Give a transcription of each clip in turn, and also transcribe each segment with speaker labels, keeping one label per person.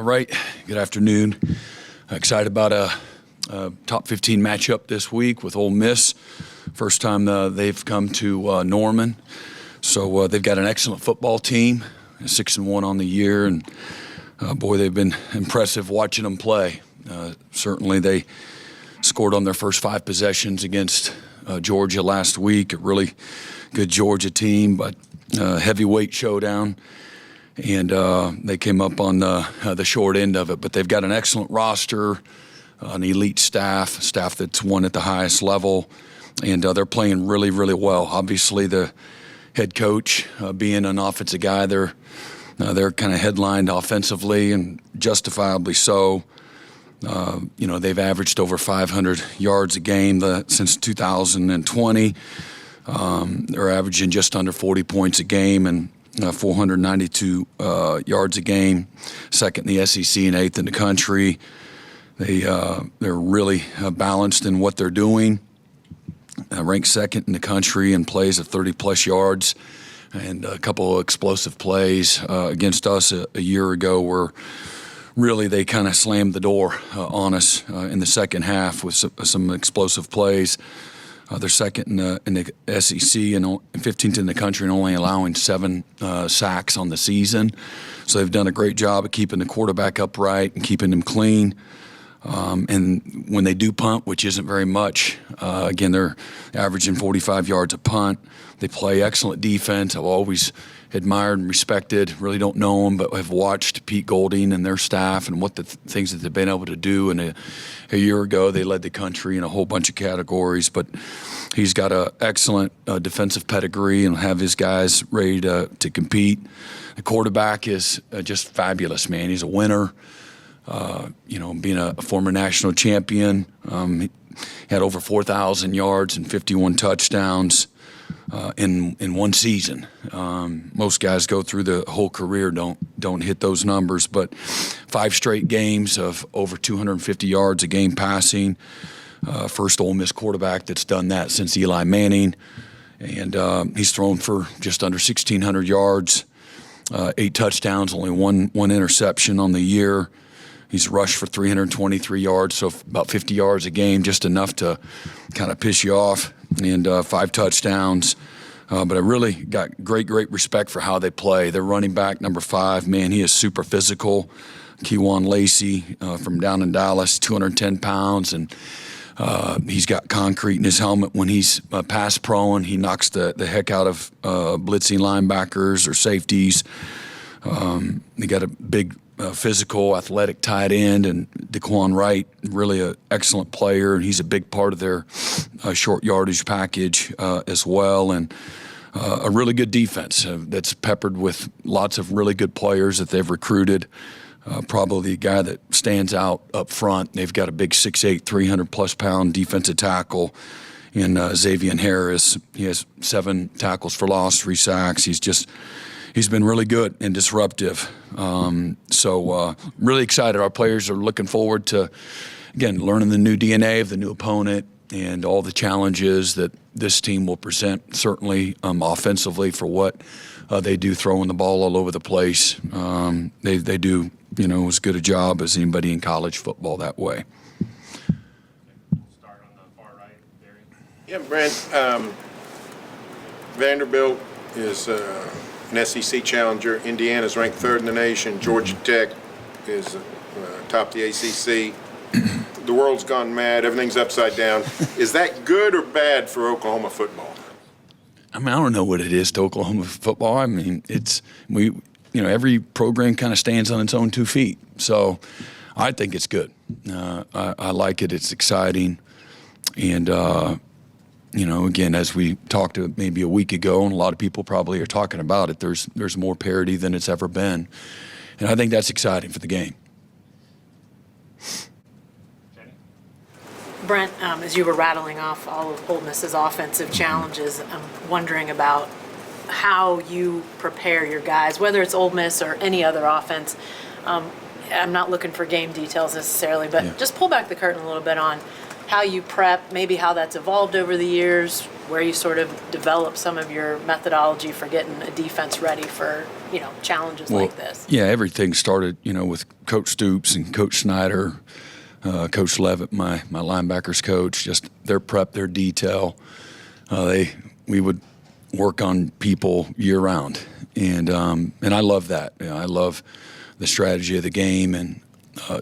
Speaker 1: All right, good afternoon. Excited about a top 15 matchup this week with Ole Miss. First time they've come to Norman. So they've got an excellent football team, 6-1 on the year, and boy, they've been impressive watching them play. Certainly they scored on their first 5 possessions against Georgia last week, a really good Georgia team, but heavyweight showdown. And they came up on the short end of it. But they've got an excellent roster, an elite staff that's won at the highest level, and they're playing really, really well. Obviously, the head coach, being an offensive guy, they're kind of headlined offensively, and justifiably so. They've averaged over 500 yards a game since 2020. They're averaging just under 40 points a game, and 492 yards a game, second in the SEC and 8th in the country. They're really balanced in what they're doing. Ranked second in the country in plays of 30-plus yards, and a couple of explosive plays against us a year ago where really they kind of slammed the door on us in the second half with some explosive plays. They're second in the SEC and 15th in the country, and only allowing 7 sacks on the season. So they've done a great job of keeping the quarterback upright and keeping him clean. And when they do punt, which isn't very much, again, they're averaging 45 yards a punt. They play excellent defense. I've always admired and respected, really don't know them, but have watched Pete Golding and their staff and what the things that they've been able to do. And a year ago, they led the country in a whole bunch of categories, but he's got an excellent defensive pedigree and have his guys ready to compete. The quarterback is just fabulous, man. He's a winner. Being a former national champion, he had over 4,000 yards and 51 touchdowns in one season. Most guys go through the whole career, don't hit those numbers, but 5 straight games of over 250 yards a game passing. First Ole Miss quarterback that's done that since Eli Manning, and he's thrown for just under 1,600 yards, 8 touchdowns, only one interception on the year. He's rushed for 323 yards, so about 50 yards a game, just enough to kind of piss you off, and 5 touchdowns. But I really got great respect for how they play. Their running back, number 5, man, he is super physical. Kewan Lacey from down in Dallas, 210 pounds, and he's got concrete in his helmet when he's pass prone. He knocks the heck out of blitzing linebackers or safeties. They got a big physical, athletic tight end, and DeQuan Wright, really an excellent player, and he's a big part of their short yardage package as well, and a really good defense that's peppered with lots of really good players that they've recruited. Probably the guy that stands out up front, they've got a big 6'8", 300-plus pound defensive tackle in Xavier Harris. He has 7 tackles for loss, 3 sacks. He's been really good and disruptive. So really excited. Our players are looking forward to, again, learning the new DNA of the new opponent and all the challenges that this team will present, certainly offensively for what they do throwing the ball all over the place. They do, as good a job as anybody in college football that way.
Speaker 2: Start on the far right, Barry.
Speaker 3: Yeah, Brent, Vanderbilt is an SEC challenger. Indiana's ranked 3rd in the nation. Georgia Tech is top the ACC. The world's gone mad. Everything's upside down. Is that good or bad for Oklahoma football?
Speaker 1: I mean, I don't know what it is to Oklahoma football. I mean, every program kind of stands on its own 2 feet. So I think it's good. I like it. It's exciting. And, again, as we talked maybe a week ago, and a lot of people probably are talking about it, there's more parity than it's ever been. And I think that's exciting for the game.
Speaker 4: Brent, as you were rattling off all of Ole Miss's offensive challenges, I'm wondering about how you prepare your guys, whether it's Ole Miss or any other offense. I'm not looking for game details necessarily, but just pull back the curtain a little bit on how you prep, maybe how that's evolved over the years, where you sort of develop some of your methodology for getting a defense ready for, challenges like this.
Speaker 1: Yeah, everything started, with Coach Stoops and Coach Snyder, Coach Levitt, my linebackers coach, just their prep, their detail. We would work on people year round. And I love that. I love the strategy of the game and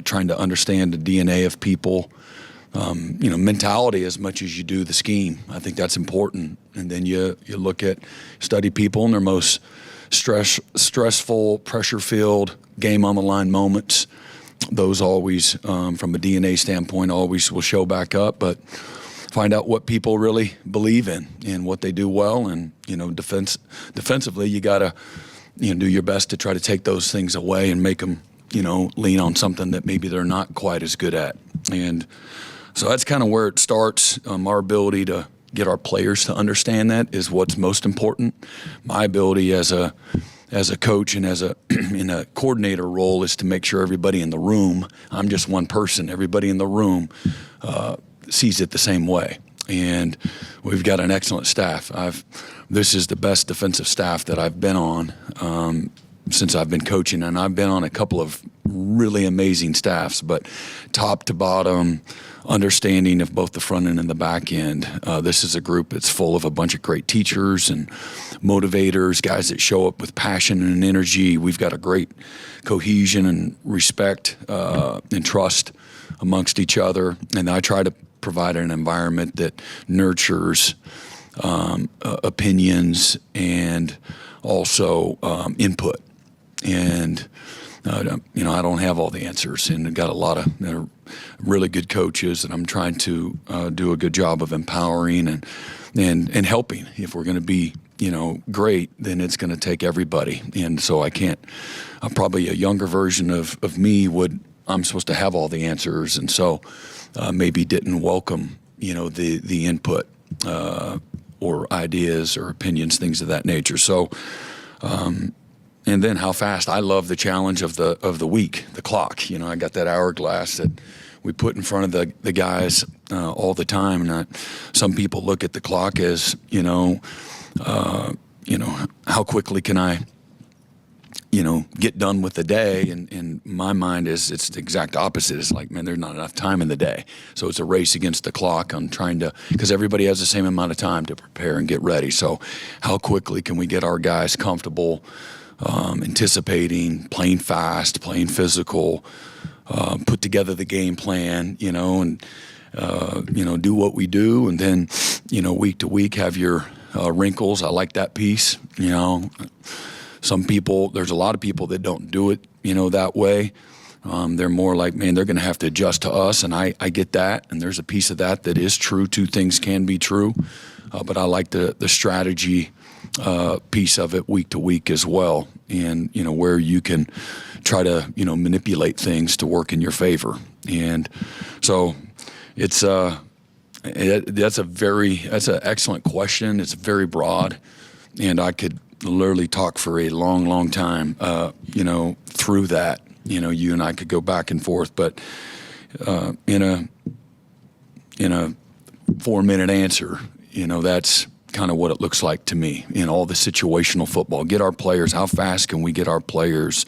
Speaker 1: trying to understand the DNA of people. Mentality as much as you do the scheme. I think that's important. And then you study people in their most stressful, pressure-filled, game-on-the-line moments. Those always, from a DNA standpoint, always will show back up. But find out what people really believe in and what they do well. And, defensively, you got to, do your best to try to take those things away and make them, lean on something that maybe they're not quite as good at. And so that's kind of where it starts. Our ability to get our players to understand that is what's most important. My ability as a coach and as in a coordinator role is to make sure everybody in the room, I'm just one person, everybody in the room sees it the same way. And we've got an excellent staff. This is the best defensive staff that I've been on since I've been coaching, and I've been on a couple of really amazing staffs, but top to bottom, understanding of both the front end and the back end. This is a group that's full of a bunch of great teachers and motivators, guys that show up with passion and energy. We've got a great cohesion and respect and trust amongst each other, and I try to provide an environment that nurtures opinions and also input. And I don't have all the answers, and I've got a lot of really good coaches, and I'm trying to do a good job of empowering and helping. If we're going to be great, then it's going to take everybody. And so probably a younger version of me I'm supposed to have all the answers, and so maybe didn't welcome the input or ideas or opinions, things of that nature. So. And then how fast. I love the challenge of the week, the clock. I got that hourglass that we put in front of the guys all the time. And some people look at the clock as, how quickly can I, get done with the day? And my mind is it's the exact opposite. It's like, man, there's not enough time in the day. So it's a race against the clock. I'm trying to, because everybody has the same amount of time to prepare and get ready. So how quickly can we get our guys comfortable, anticipating, playing fast, playing physical, put together the game plan, and, do what we do. And then, week to week have your wrinkles. I like that piece. There's a lot of people that don't do it, that way. They're more like, man, they're going to have to adjust to us. And I get that. And there's a piece of that is true. Two things can be true. But I like the strategy piece of it week to week as well, and where you can try to manipulate things to work in your favor. And so it's that's an excellent question. It's very broad, and I could literally talk for a long time through that. You and I could go back and forth, but in a 4-minute answer, that's kind of what it looks like to me in all the situational football. Get our players, how fast can we get our players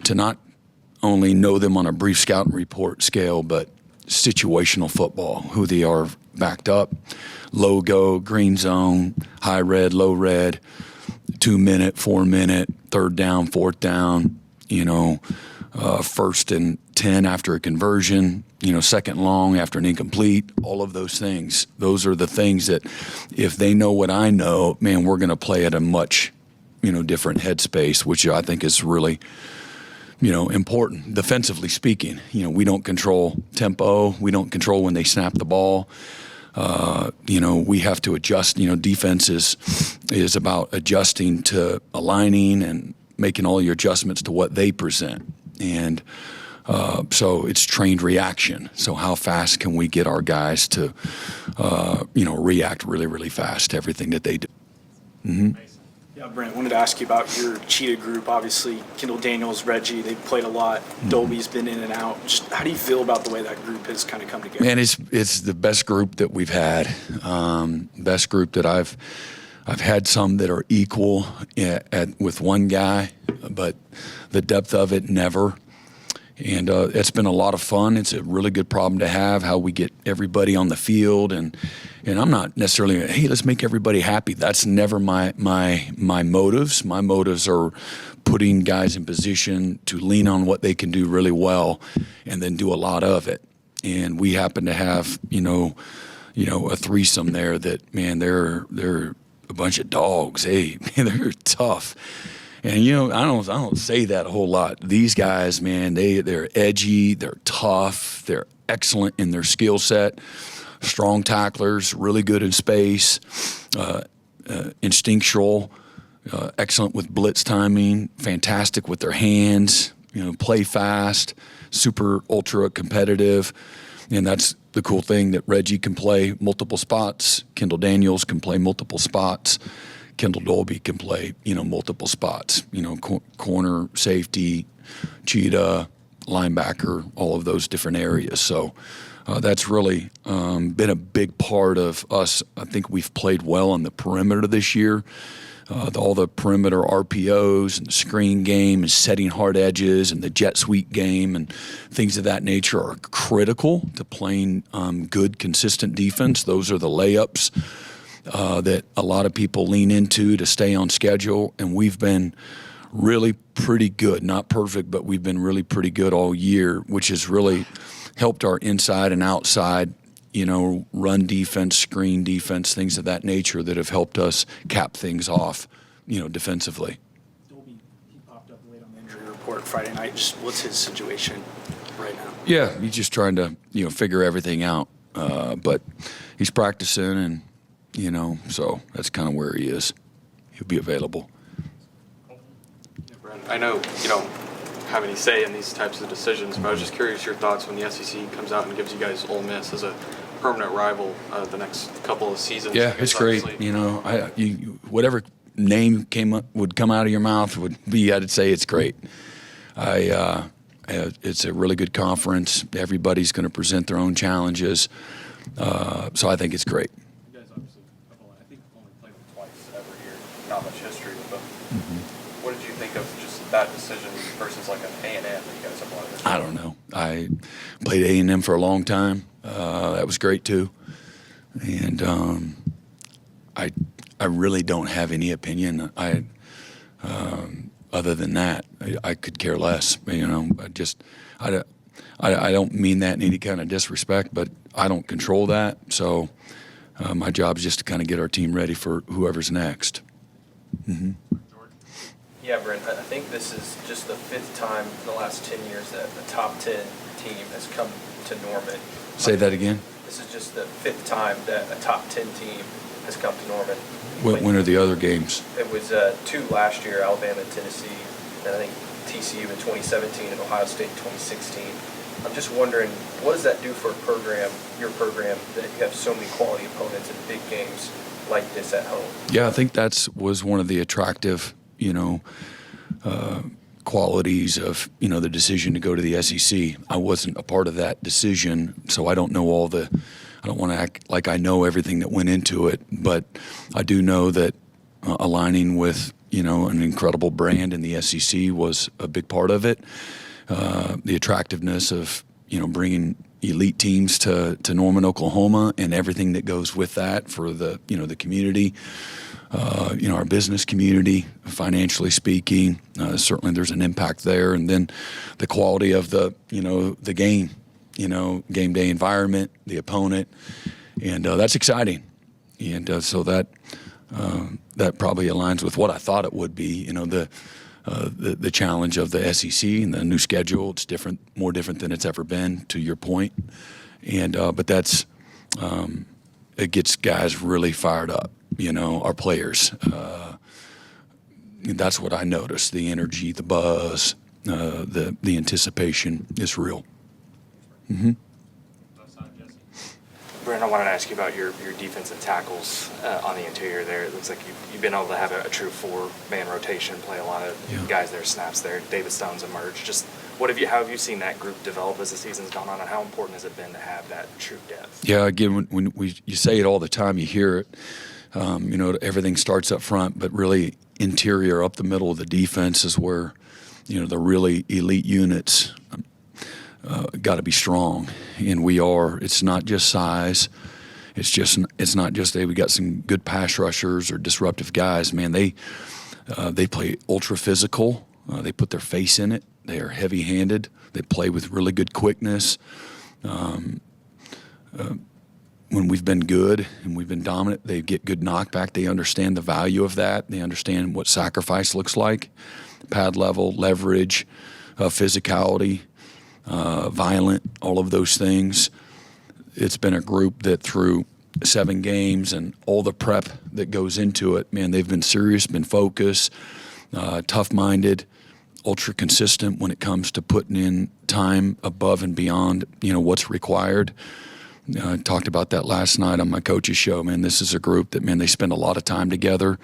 Speaker 1: to not only know them on a brief scouting report scale, but situational football, who they are backed up, logo, green zone, high red, low red, 2-minute, 4-minute, third down, fourth down, first and 10 after a conversion, second long after an incomplete, all of those things. Those are the things that if they know what I know, man, we're going to play at a much, different headspace, which I think is really, important. Defensively speaking, we don't control tempo. We don't control when they snap the ball. We have to adjust. Defense is about adjusting to aligning and making all your adjustments to what they present. And so it's trained reaction. So how fast can we get our guys to, react really, really fast to everything that they do? Mm-hmm.
Speaker 2: Mason. Yeah, Yeah, Brent, wanted to ask you about your cheetah group. Obviously, Kendall Daniels, Reggie, they've played a lot. Dolby's been in and out. Just how do you feel about the way that group has kind of come together?
Speaker 1: Man, it's the best group that we've had. Best group that I've had some that are equal with one guy, but the depth of it, never. And it's been a lot of fun. It's a really good problem to have, how we get everybody on the field. And I'm not necessarily, hey, let's make everybody happy. That's never my motives. My motives are putting guys in position to lean on what they can do really well and then do a lot of it. And we happen to have, a threesome there that, man, they're a bunch of dogs. Hey, they're tough. And I don't say that a whole lot. These guys, man, they're edgy, they're tough, they're excellent in their skill set, strong tacklers, really good in space, instinctual, excellent with blitz timing, fantastic with their hands, play fast, super ultra competitive. And that's the cool thing, that Reggie can play multiple spots, Kendall Daniels can play multiple spots. Kendall Dolby can play, multiple spots, corner, safety, cheetah, linebacker, all of those different areas. So that's really been a big part of us. I think we've played well on the perimeter this year. All the perimeter RPOs and the screen game and setting hard edges and the jet sweep game and things of that nature are critical to playing good, consistent defense. Those are the layups that a lot of people lean into to stay on schedule, and we've been really pretty good. Not perfect, but we've been really pretty good all year, which has really helped our inside and outside, run defense, screen defense, things of that nature that have helped us cap things off, defensively.
Speaker 2: Dolby, he popped up late on the injury report Friday night. Just what's his situation right now?
Speaker 1: Yeah, he's just trying to, figure everything out. But he's practicing and, so that's kind of where he is. He'll be available.
Speaker 5: Brent, I know you don't have any say in these types of decisions, but I was just curious your thoughts when the SEC comes out and gives you guys Ole Miss as a permanent rival the next couple of seasons.
Speaker 1: Yeah, it's great. Whatever name would come out of your mouth would be, I'd say it's great. It's a really good conference. Everybody's going to present their own challenges, so I think it's great.
Speaker 5: You guys obviously I think only played them twice every year. Not much history with them. What did you think of just that decision versus like an A&M that you guys have a lot of history?
Speaker 1: I don't know. I played A&M for a long time. That was great too, and I really don't have any opinion. Other than that, I could care less. I don't mean that in any kind of disrespect, but I don't control that. So my job is just to kind of get our team ready for whoever's next. Mm-hmm.
Speaker 6: Yeah, Brent, I think this is just the fifth time in the last 10 years that a top 10 team has come to Norman.
Speaker 1: Say that again.
Speaker 6: This is just the fifth time that a top 10 team has come to Norman.
Speaker 1: When are the other games?
Speaker 6: It was 2 last year, Alabama and Tennessee, and I think TCU in 2017 and Ohio State in 2016. I'm just wondering, what does that do for a program, your program, that you have so many quality opponents in big games like this at home?
Speaker 1: Yeah, I think that was one of the attractive, qualities of, the decision to go to the SEC. I wasn't a part of that decision, so I don't know I don't want to act like I know everything that went into it, but I do know that aligning with, an incredible brand in the SEC was a big part of it. The attractiveness of, bringing elite teams to Norman, Oklahoma, and everything that goes with that for the, the community, our business community, financially speaking. Certainly there's an impact there. And then the quality of the game, game day environment, the opponent, and that's exciting. And so that probably aligns with what I thought it would be. The challenge of the SEC and the new schedule. It's different, more different than it's ever been. To your point, and but that's it gets guys really fired up. Our players. That's what I noticed. The energy, the buzz, the anticipation is real. Mm-hmm.
Speaker 7: Brent, I wanted to ask you about your defensive tackles on the interior there. It looks like you've been able to have a true four-man rotation, play a lot of guys there, snaps there. David Stone's emerged. Just how have you seen that group develop as the season's gone on, and how important has it been to have that true depth?
Speaker 1: Yeah, again, when you say it all the time, you hear it. Everything starts up front, but really interior, up the middle of the defense is where, the really elite units got to be strong, and we are. It's not just size. It's not just hey, we got some good pass rushers or disruptive guys. Man, they play ultra physical. They put their face in it. They are heavy-handed. They play with really good quickness. When we've been good and we've been dominant, they get good knockback. They understand the value of that. They understand what sacrifice looks like, pad level, leverage, physicality, violent, all of those things. It's been a group that through 7 games and all the prep that goes into it, man, they've been serious, been focused, tough-minded, ultra consistent when it comes to putting in time above and beyond, what's required. I talked about that last night on my coach's show. Man, this is a group that, man, they spend a lot of time together.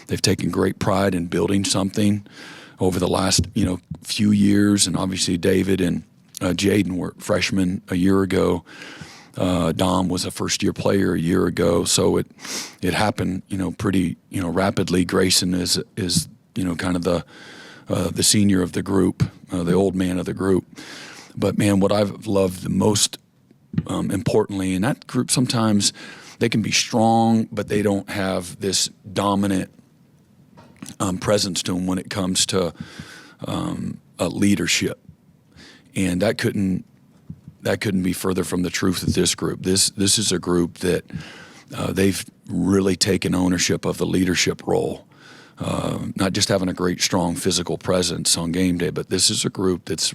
Speaker 1: They've taken great pride in building something over the last, few years. And obviously David and Jaden were freshmen a year ago. Dom was a first-year player a year ago. So it happened, pretty, rapidly. Grayson is kind of the senior of the group, the old man of the group. But, man, what I've loved the most importantly, in that group sometimes they can be strong, but they don't have this dominant presence to them when it comes to leadership. And that couldn't be further from the truth of this group. This is a group that they've really taken ownership of the leadership role. Not just having a great, strong physical presence on game day, but this is a group that's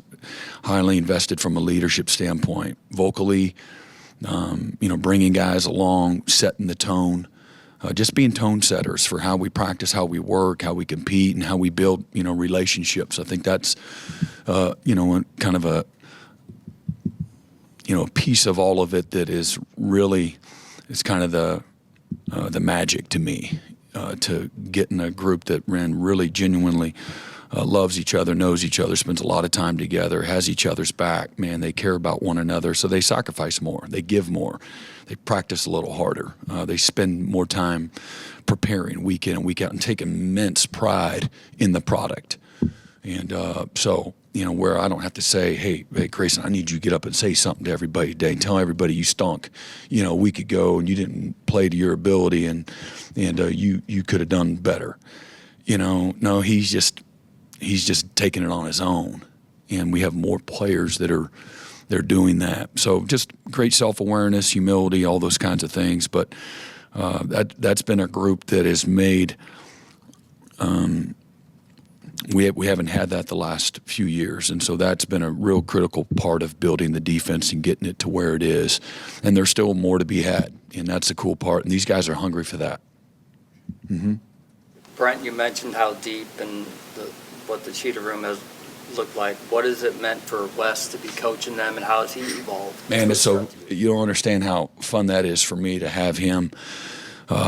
Speaker 1: highly invested from a leadership standpoint, vocally, bringing guys along, setting the tone, just being tone setters for how we practice, how we work, how we compete, and how we build, relationships. I think that's, kind of a piece of all of it that is really, it's kind of the magic to me. To get in a group that really genuinely loves each other, knows each other, spends a lot of time together, has each other's back. Man, they care about one another, so they sacrifice more. They give more. They practice a little harder. They spend more time preparing week in and week out and take immense pride in the product. And so, where I don't have to say, hey, Grayson, I need you to get up and say something to everybody today and tell everybody you stunk, a week ago and you didn't play to your ability and you could have done better. No, he's just taking it on his own. And we have more players they're doing that. So just great self-awareness, humility, all those kinds of things. But that's been a group that has made we haven't had that the last few years, and so that's been a real critical part of building the defense and getting it to where it is. And there's still more to be had, and that's the cool part. And these guys are hungry for that. Mm-hmm.
Speaker 8: Brent, you mentioned how deep and what the cheetah room has looked like. What has it meant for Wes to be coaching them, and how has he evolved? Man,
Speaker 1: so you don't understand how fun that is for me to have him.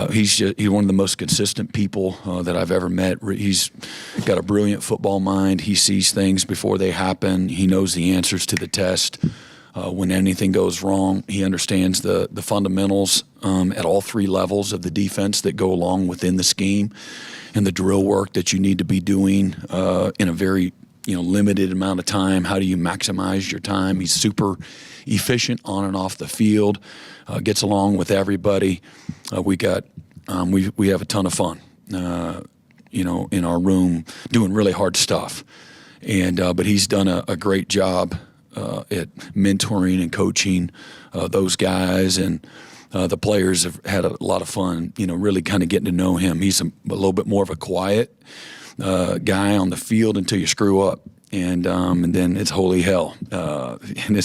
Speaker 1: He's one of the most consistent people that I've ever met. He's got a brilliant football mind. He sees things before they happen. He knows the answers to the test. When anything goes wrong, he understands the fundamentals at all 3 levels of the defense that go along within the scheme and the drill work that you need to be doing in a very limited amount of time. How do you maximize your time? He's super efficient on and off the field, gets along with everybody. We have a ton of fun, in our room doing really hard stuff. And but he's done a great job at mentoring and coaching those guys, and the players have had a lot of fun, really kind of getting to know him. He's a little bit more of a quiet guy on the field until you screw up, and then it's holy hell. And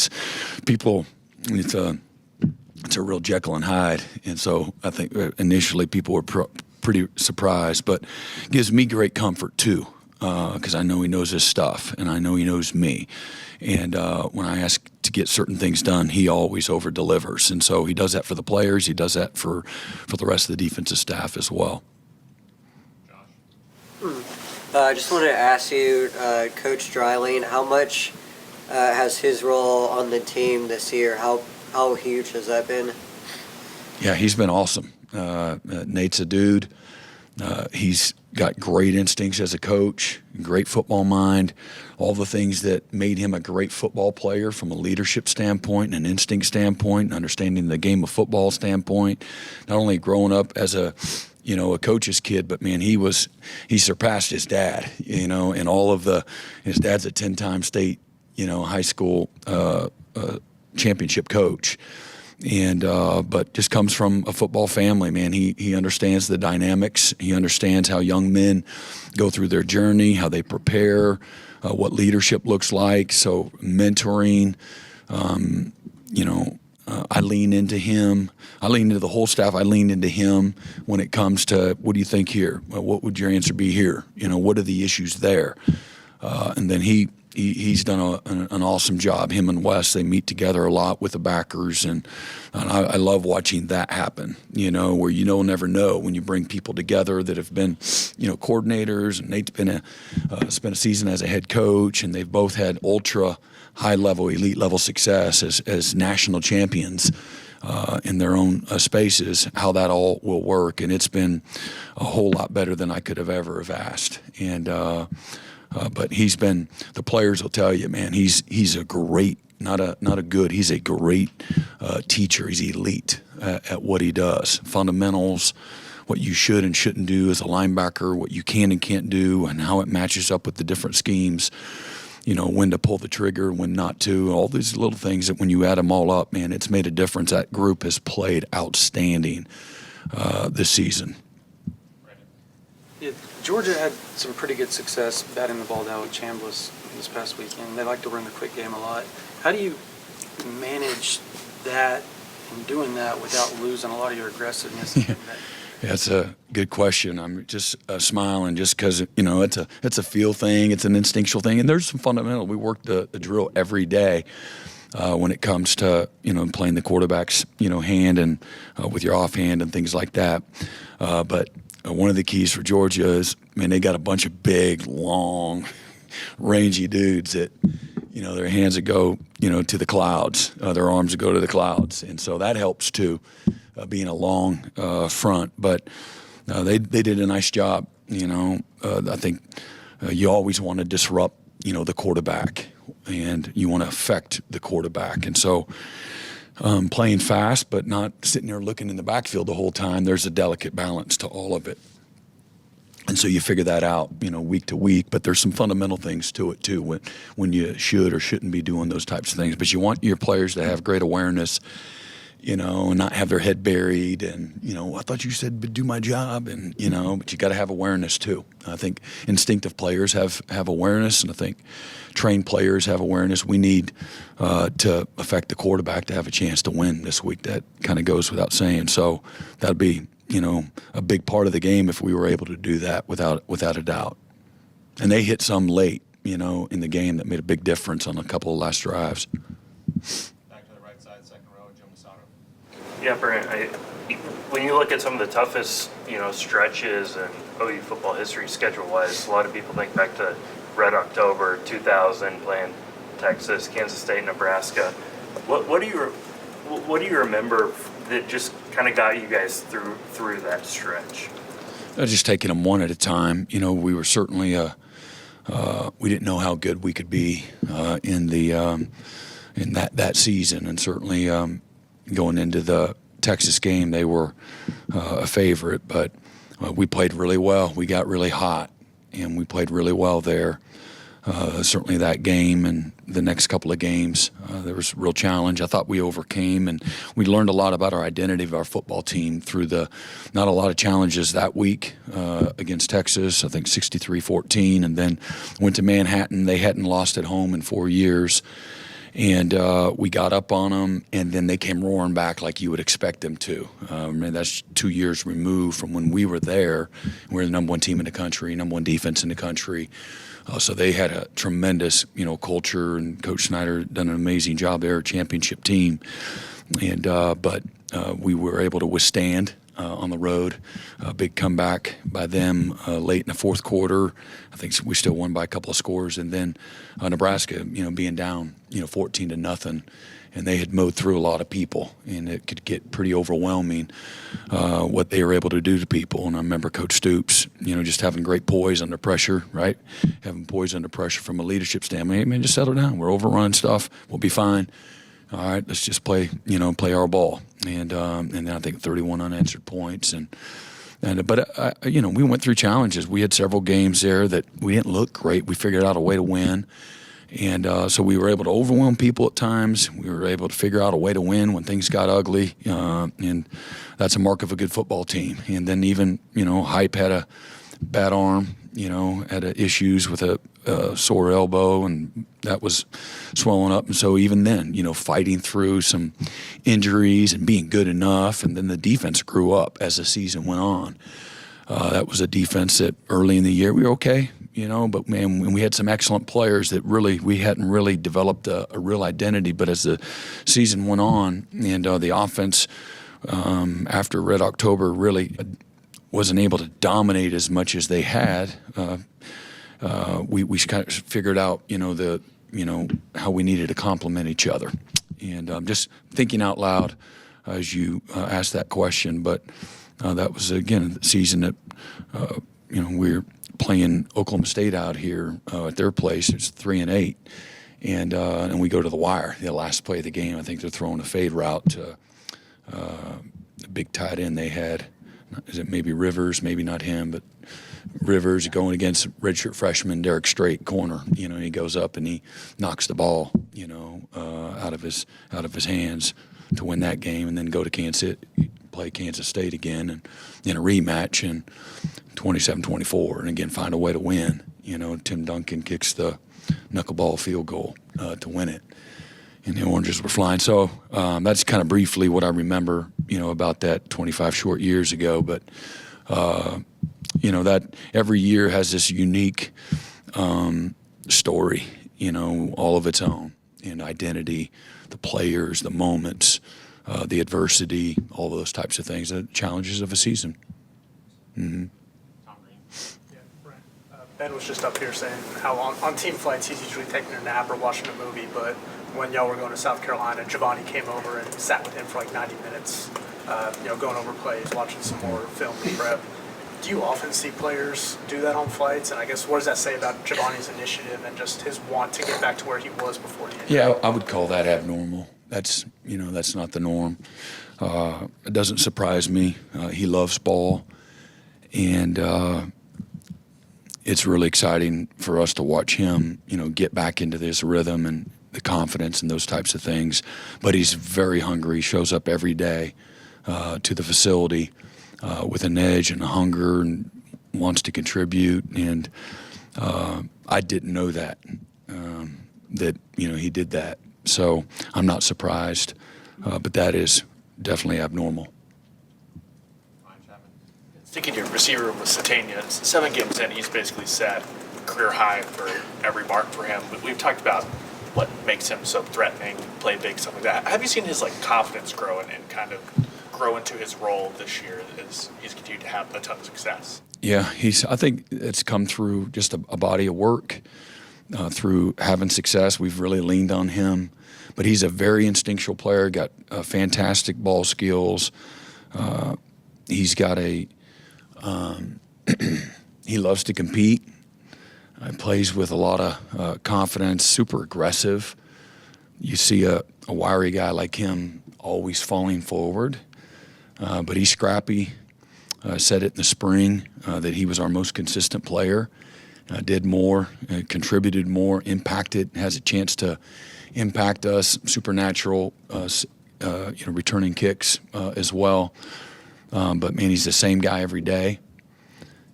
Speaker 1: it's a real Jekyll and Hyde, and so I think initially people were pretty surprised, but it gives me great comfort too, because I know he knows his stuff, and I know he knows me. And when I ask to get certain things done, he always over-delivers. And so he does that for the players. He does that for the rest of the defensive staff as well.
Speaker 9: I just wanted to ask you, Coach Dreiling, how much has his role on the team this year? How huge has that been?
Speaker 1: Yeah, he's been awesome. Nate's a dude. He's got great instincts as a coach, great football mind, all the things that made him a great football player from a leadership standpoint and an instinct standpoint, and understanding the game of football standpoint. Not only growing up as a coach's kid, but man, he surpassed his dad, in all of his dad's a 10-time state, high school championship coach. And but just comes from a football family, man. He understands the dynamics. He understands how young men go through their journey, how they prepare, what leadership looks like. So mentoring, I lean into him. I lean into the whole staff. I lean into him when it comes to, what do you think here? What would your answer be here? What are the issues there? And then he's done an awesome job. Him and Wes, they meet together a lot with the backers, and I love watching that happen, where never know when you bring people together that have been, coordinators, and Nate's been spent a season as a head coach, and they've both had ultra high-level, elite-level success as national champions in their own spaces, how that all will work. And it's been a whole lot better than I could have ever have asked. And but the players will tell you, man, he's a great, not a good, he's a great teacher. He's elite at what he does. Fundamentals, what you should and shouldn't do as a linebacker, what you can and can't do, and how it matches up with the different schemes. When to pull the trigger, when not to, all these little things that when you add them all up, man, it's made a difference. That group has played outstanding this season.
Speaker 10: Yeah, Georgia had some pretty good success batting the ball down with Chambliss this past weekend. They like to run the quick game a lot. How do you manage that and doing that without losing a lot of your aggressiveness?
Speaker 1: Yeah. That's a good question. I'm just smiling just because, it's a feel thing. It's an instinctual thing. And there's some fundamental. We work the drill every day when it comes to, playing the quarterback's, hand and with your offhand and things like that. But one of the keys for Georgia is, they got a bunch of big, long, rangy dudes that, their hands would go, to the clouds. Their arms would go to the clouds. And so that helps too. Being a long front, but they did a nice job. I think you always want to disrupt, the quarterback, and you want to affect the quarterback. And so playing fast, but not sitting there looking in the backfield the whole time. There's a delicate balance to all of it. And so you figure that out, week to week. But there's some fundamental things to it too, when you should or shouldn't be doing those types of things. But you want your players to have great awareness, and not have their head buried and, I thought you said do my job, and, but you got to have awareness too. I think instinctive players have awareness, and I think trained players have awareness. We need to affect the quarterback to have a chance to win this week. That kind of goes without saying. So that'd be, a big part of the game if we were able to do that without a doubt. And they hit some late, in the game that made a big difference on a couple of last drives.
Speaker 11: Yeah, Brent, when you look at some of the toughest, stretches in OU football history schedule-wise, a lot of people think back to Red October 2000, playing Texas, Kansas State, Nebraska. What do you remember that just kind of got you guys through that stretch?
Speaker 1: Just taking them one at a time. We were certainly we didn't know how good we could be in that season, and certainly. Going into the Texas game, they were a favorite, but we played really well. We got really hot, and we played really well there. Certainly that game and the next couple of games, there was a real challenge. I thought we overcame, and we learned a lot about our identity of our football team through not a lot of challenges that week against Texas, I think 63-14, and then went to Manhattan. They hadn't lost at home in 4 years. And we got up on them, and then they came roaring back like you would expect them to. That's 2 years removed from when we were there. We were the number one team in the country, number one defense in the country. So they had a tremendous, culture, and Coach Snyder done an amazing job there, a championship team. And but we were able to withstand on the road. A big comeback by them late in the fourth quarter. I think we still won by a couple of scores. And then Nebraska, being down, 14-0. And they had mowed through a lot of people, and it could get pretty overwhelming what they were able to do to people. And I remember Coach Stoops, just having great poise under pressure, right? Having poise under pressure from a leadership standpoint. Hey, man, just settle down. We're overrunning stuff. We'll be fine. All right, let's just play our ball. And then I think 31 unanswered points. But we went through challenges. We had several games there that we didn't look great. We figured out a way to win. And so we were able to overwhelm people at times. We were able to figure out a way to win when things got ugly. And that's a mark of a good football team. And then even, Hype had a bad arm, had issues with a sore elbow, and that was swelling up. And so even then, fighting through some injuries and being good enough. And then the defense grew up as the season went on. That was a defense that early in the year we were okay. But man, we had some excellent players that we hadn't really developed a real identity. But as the season went on, and the offense after Red October really wasn't able to dominate as much as they had, we kind of figured out, how we needed to complement each other. And just thinking out loud as you asked that question, but that was again the season that we're playing Oklahoma State out here at their place. It's 3-8, and we go to the wire. The last play of the game, I think they're throwing a fade route to the big tight end they had. Is it maybe Rivers? Maybe not him, but Rivers going against redshirt freshman Derek Strait, corner. And he goes up and he knocks the ball, out of his hands to win that game, and then go to play Kansas State again, and in a rematch and 27-24, and again find a way to win. Tim Duncan kicks the knuckleball field goal to win it, and the Oranges were flying. So that's kind of briefly what I remember, about that 25 short years ago. But that every year has this unique story, all of its own, and identity, the players, the moments, the adversity, all those types of things, the challenges of a season. Mm-hmm.
Speaker 2: Yeah, Brent. Ben was just up here saying how on team flights he's usually taking a nap or watching a movie, but when y'all were going to South Carolina, Giovanni came over and sat with him for like 90 minutes, going over plays, watching some more film and prep. Do you often see players do that on flights? And I guess what does that say about Giovanni's initiative and just his want to get back to where he was before the injury?
Speaker 1: Yeah, I would call that abnormal. That's not the norm. It doesn't surprise me. He loves ball, and it's really exciting for us to watch him, get back into this rhythm and the confidence and those types of things. But he's very hungry. He shows up every day to the facility with an edge and a hunger, and wants to contribute. And I didn't know that he did that. So I'm not surprised, but that is definitely abnormal.
Speaker 12: Sticking to your receiver room with Satania, 7 games in, he's basically set career high for every mark for him. But we've talked about what makes him so threatening, play big, stuff like that. Have you seen his confidence grow and kind of grow into his role this year as he's continued to have a ton of success?
Speaker 1: Yeah, I think it's come through just a body of work. Through having success, we've really leaned on him. But he's a very instinctual player, got fantastic ball skills. He's got he loves to compete. Plays with a lot of confidence, super aggressive. You see a wiry guy like him always falling forward, but he's scrappy. Said it in the spring that he was our most consistent player. Did more, contributed more, impacted, has a chance to impact us, supernatural, returning kicks as well. But, man, he's the same guy every day.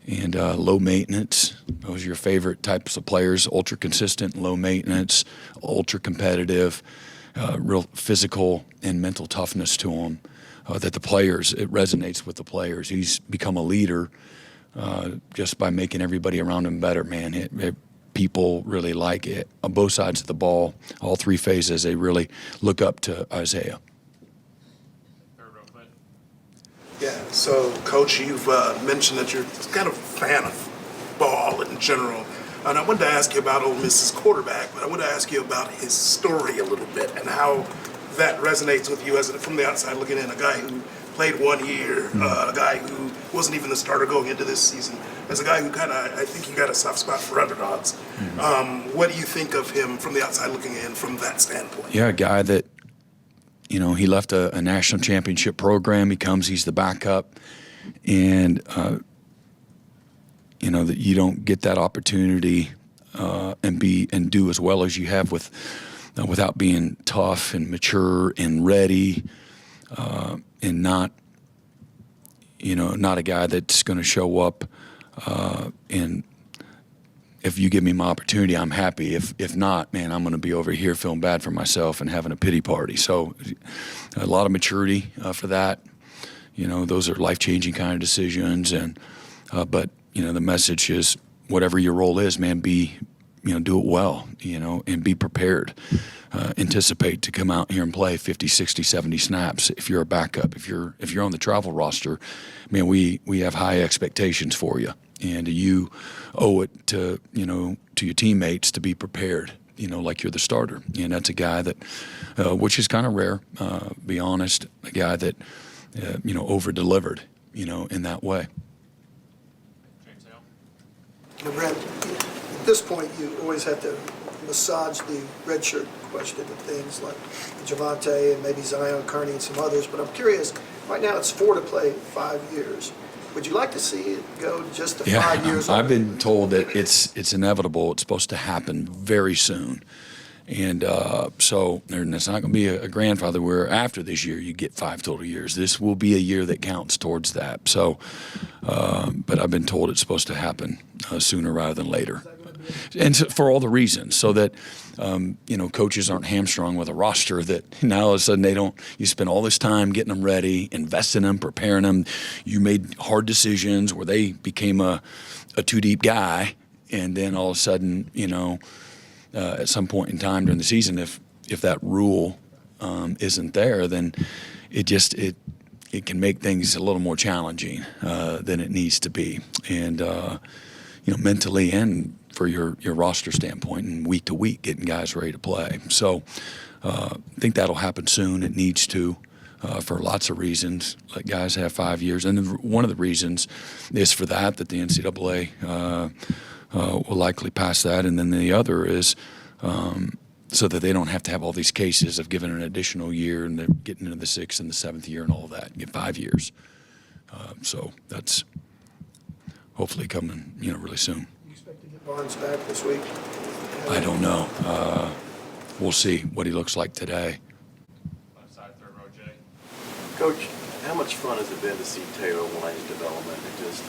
Speaker 1: And low maintenance, those are your favorite types of players, ultra consistent, low maintenance, ultra competitive, real physical and mental toughness to him. That the players, it resonates with the players. He's become a leader just by making everybody around him better, man. people really like it on both sides of the ball, all three phases. They really look up to Isaiah.
Speaker 13: Yeah, so Coach, you've mentioned that you're kind of a fan of ball in general. And I wanted to ask you about Ole Miss's quarterback, but I want to ask you about his story a little bit and how that resonates with you as from the outside looking in, a guy who played 1 year, a guy who wasn't even the starter going into this season, as a guy who kind of, I think you got a soft spot for underdogs. What do you think of him from the outside looking in from that standpoint?
Speaker 1: Yeah, a guy that, you know, he left a national championship program. He's the backup, and you know that you don't get that opportunity and do as well as you have without being tough and mature and ready, and not a guy that's going to show up and if you give me my opportunity, I'm happy. If not, man, I'm going to be over here feeling bad for myself and having a pity party. So a lot of maturity for that. You know, those are life-changing kind of decisions. And but, you know, the message is whatever your role is, man, do it well, you know, and be prepared. Anticipate to come out here and play 50, 60, 70 snaps if you're a backup. If you're on the travel roster, man, we have high expectations for you. And you owe it to your teammates to be prepared, you know, like you're the starter. And that's a guy that, which is kind of rare, be honest, a guy that, over-delivered, you know, in that way.
Speaker 14: Brent, at this point, you always have to massage the redshirt question of things like Javante and maybe Zion Kearney and some others. But I'm curious, right now it's 4 to play 5 years. Would you like to see it go just to 5 years?
Speaker 1: I've been told that it's inevitable. It's supposed to happen very soon. And so it's not going to be a grandfather where after this year you get 5 total years. This will be a year that counts towards that. So, but I've been told it's supposed to happen sooner rather than later. And for all the reasons, so that coaches aren't hamstrung with a roster that now all of a sudden you spend all this time getting them ready, investing them, preparing them. You made hard decisions where they became a too deep guy, and then all of a sudden, at some point in time during the season, if that rule isn't there, then it can make things a little more challenging than it needs to be, and mentally and for your roster standpoint and week to week, getting guys ready to play. So I think that'll happen soon. It needs to, for lots of reasons. Let guys have 5 years. And one of the reasons is for that the NCAA will likely pass that. And then the other is so that they don't have to have all these cases of giving an additional year and they're getting into the 6th and the 7th year and all of that. Get 5 years. So that's hopefully coming, really soon.
Speaker 14: Barnes back this week?
Speaker 1: I don't know. We'll see what he looks like today.
Speaker 11: Left side, third row, Jay.
Speaker 15: Coach, how much fun has it been to see Taylor Wayne's development and just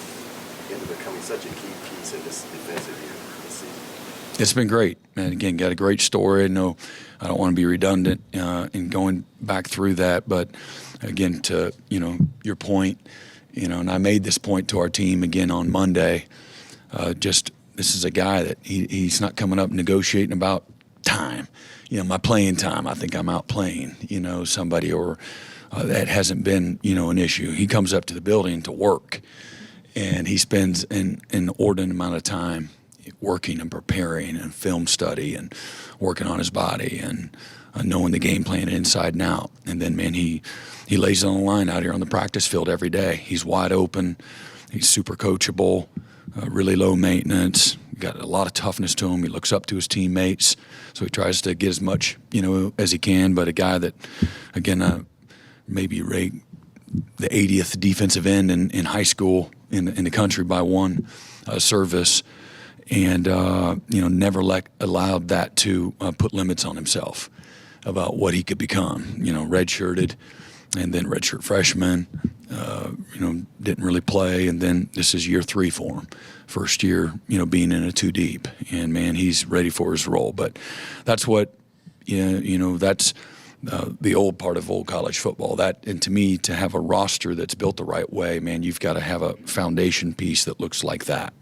Speaker 15: into becoming such a key piece of this defensive unit this season?
Speaker 1: It's been great, man. Again, got a great story. No, I don't want to be redundant in going back through that, but again, to your point, and I made this point to our team again on Monday. This is a guy that he's not coming up negotiating about time. My playing time. I think I'm out playing, somebody or that hasn't been, an issue. He comes up to the building to work, and he spends an inordinate amount of time working and preparing and film study and working on his body and knowing the game plan inside and out. And then, man, he lays it on the line out here on the practice field every day. He's wide open. He's super coachable. Really low maintenance, got a lot of toughness to him. He looks up to his teammates, so he tries to get as much, as he can. But a guy that, again, maybe rate the 80th defensive end in high school in the country by one service, and never allowed that to put limits on himself about what he could become. Redshirted, and then redshirt freshman. Didn't really play, and then this is year 3 for him. First year, being in a 2 deep, and man, he's ready for his role. But that's what, that's the old part of old college football. That, and to me, to have a roster that's built the right way, man, you've got to have a foundation piece that looks like that.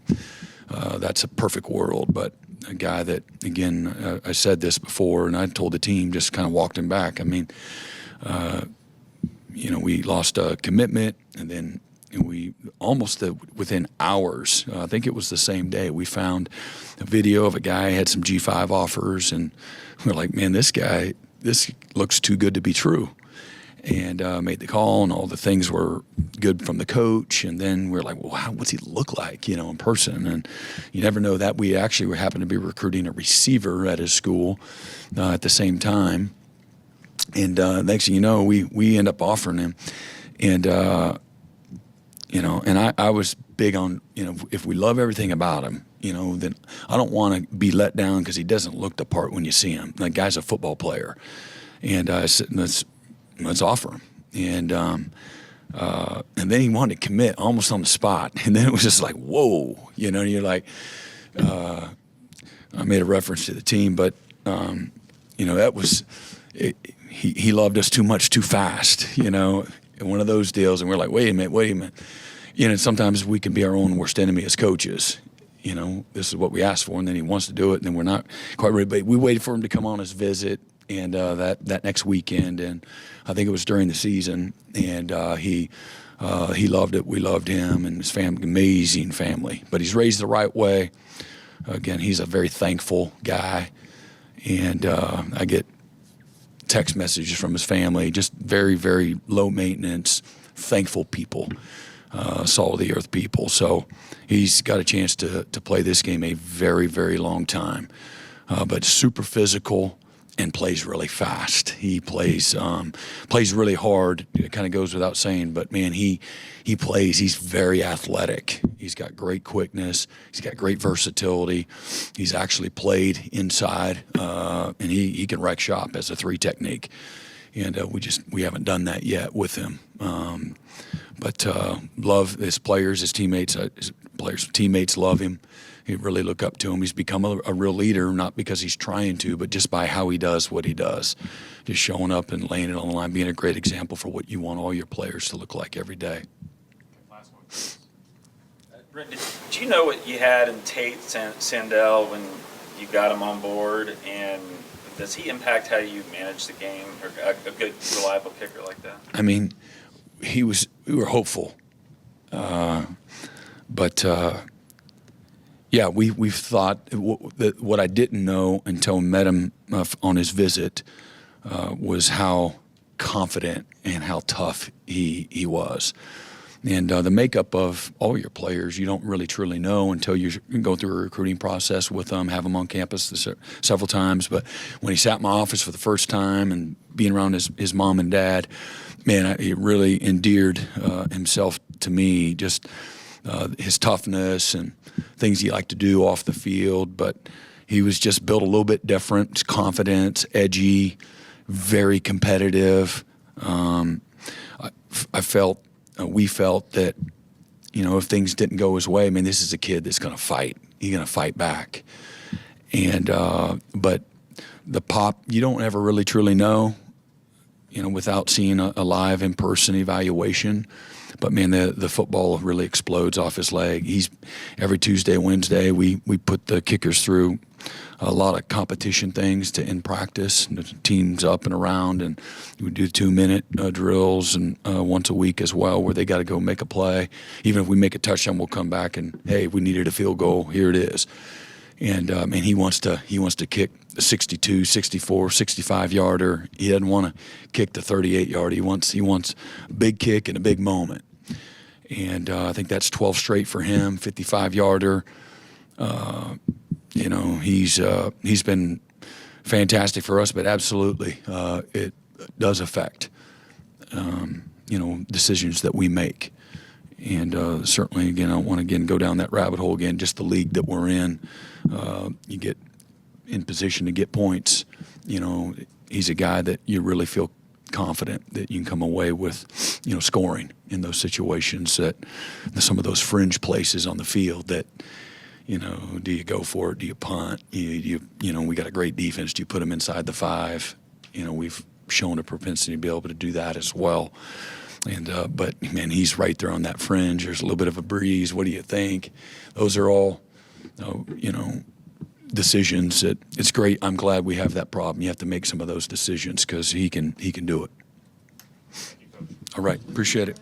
Speaker 1: That's a perfect world, but a guy that, again, I said this before, and I told the team, just kind of walked him back. I mean, we lost a commitment, and then we almost within hours, I think it was the same day, we found a video of a guy had some G5 offers, and we're like, man, this looks too good to be true. And made the call, and all the things were good from the coach. And then we're like, well, what's he look like, in person? And you never know that. We actually happened to be recruiting a receiver at his school at the same time. And next thing you know, we end up offering him. And, and I was big on, if we love everything about him, then I don't want to be let down because he doesn't look the part when you see him. That guy's a football player. And I said, let's offer him. And then he wanted to commit almost on the spot. And then it was just like, whoa, and you're like, I made a reference to the team, but, that was, he loved us too much, too fast, one of those deals. And we're like, wait a minute. Sometimes we can be our own worst enemy as coaches. This is what we asked for, and then he wants to do it, and then we're not quite ready. But we waited for him to come on his visit. And that next weekend, and I think it was during the season, and he loved it. We loved him and his family, amazing family. But he's raised the right way. Again, he's a very thankful guy, and I get text messages from his family, just very, very low maintenance, thankful people, salt of the earth people. So he's got a chance to play this game a very, very long time, but super physical. And plays really fast. He plays really hard. It kind of goes without saying, but man, he plays. He's very athletic. He's got great quickness. He's got great versatility. He's actually played inside, and he can wreck shop as a 3 technique. And we haven't done that yet with him. But love his players, his teammates. Teammates love him. He really look up to him. He's become a real leader, not because he's trying to, but just by how he does what he does. Just showing up and laying it on the line, being a great example for what you want all your players to look like every day.
Speaker 16: Last one. Brent, did you know what you had in Tate Sandell when you got him on board, and does he impact how you manage the game, or a good, reliable kicker like that?
Speaker 1: I mean, we were hopeful. But yeah, we've thought that what I didn't know until I met him on his visit was how confident and how tough he was. And the makeup of all your players, you don't really truly know until you go through a recruiting process with them, have them on campus several times. But when he sat in my office for the first time and being around his mom and dad, man, he really endeared himself to me, just his toughness and things he liked to do off the field. But he was just built a little bit different, confident, edgy, very competitive. We felt that, if things didn't go his way, I mean, this is a kid that's going to fight. He's going to fight back. And but the pop, you don't ever really truly know, without seeing a live in-person evaluation. But man, the football really explodes off his leg. Every Tuesday, Wednesday, we put the kickers through a lot of competition things in practice. The team's up and around, and we do 2-minute drills and once a week as well, where they got to go make a play. Even if we make a touchdown, we'll come back and, hey, we needed a field goal. Here it is. And he wants to kick a 62, 64, 65-yarder. He doesn't want to kick the 38-yarder. He wants a big kick and a big moment. And I think that's 12 straight for him, 55-yarder. He's been fantastic for us, but absolutely it does affect decisions that we make. And certainly, again, I don't want to go down that rabbit hole again. Just the league that we're in, you get in position to get points. He's a guy that you really feel confident that you can come away with, scoring in those situations, that some of those fringe places on the field that, do you go for it? Do you punt? We got a great defense. Do you put them inside the 5? We've shown a propensity to be able to do that as well. And but man, he's right there on that fringe. There's a little bit of a breeze. What do you think? Those are all, decisions. It's great. I'm glad we have that problem. You have to make some of those decisions because he can do it. All right. Appreciate it.